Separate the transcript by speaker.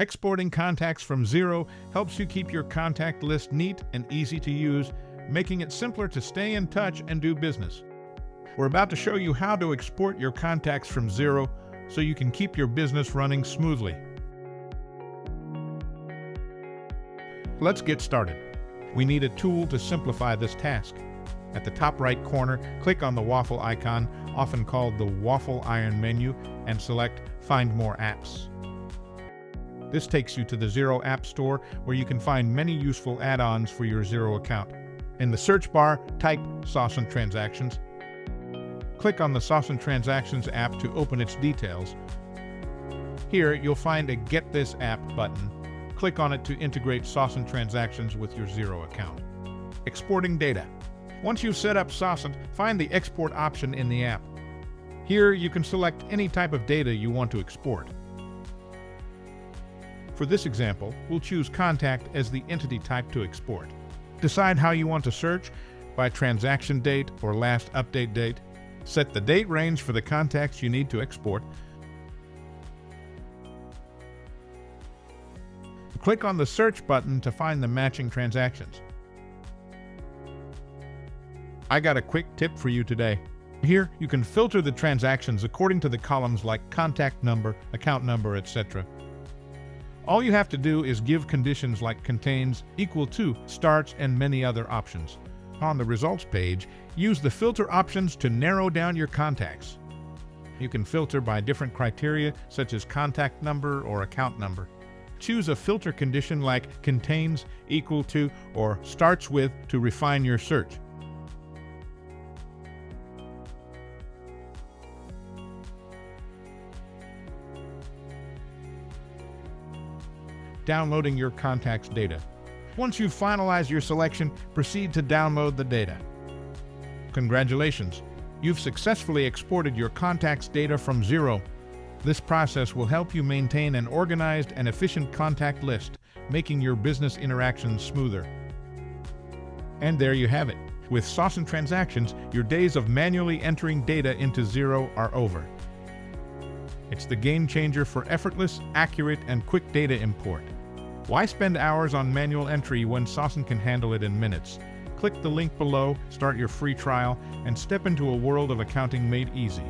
Speaker 1: Exporting contacts from Xero helps you keep your contact list neat and easy to use, making it simpler to stay in touch and do business. We're about to show you how to export your contacts from Xero so you can keep your business running smoothly. Let's get started. We need a tool to simplify this task. At the top right corner, click on the waffle icon, often called the waffle iron menu, and select Find More Apps. This takes you to the Xero App Store, where you can find many useful add-ons for your Xero account. In the search bar, type Saasant Transactions. Click on the Saasant Transactions app to open its details. Here, you'll find a Get This App button. Click on it to integrate Saasant Transactions with your Xero account. Exporting data. Once you've set up Saasant, find the Export option in the app. Here, you can select any type of data you want to export. For this example, we'll choose Contact as the entity type to export. Decide how you want to search, by transaction date or last update date. Set the date range for the contacts you need to export. Click on the Search button to find the matching transactions. I got a quick tip for you today. Here, you can filter the transactions according to the columns like contact number, account number, etc. All you have to do is give conditions like contains, equal to, starts, and many other options. On the results page, use the filter options to narrow down your contacts. You can filter by different criteria, such as contact number or account number. Choose a filter condition like contains, equal to, or starts with to refine your search. Downloading your contacts data. Once you've finalized your selection, proceed to download the data. Congratulations! You've successfully exported your contacts data from Xero. This process will help you maintain an organized and efficient contact list, making your business interactions smoother. And there you have it. With Saasant Transactions, your days of manually entering data into Xero are over. It's the game changer for effortless, accurate, and quick data import. Why spend hours on manual entry when Saasant can handle it in minutes? Click the link below, start your free trial, and step into a world of accounting made easy.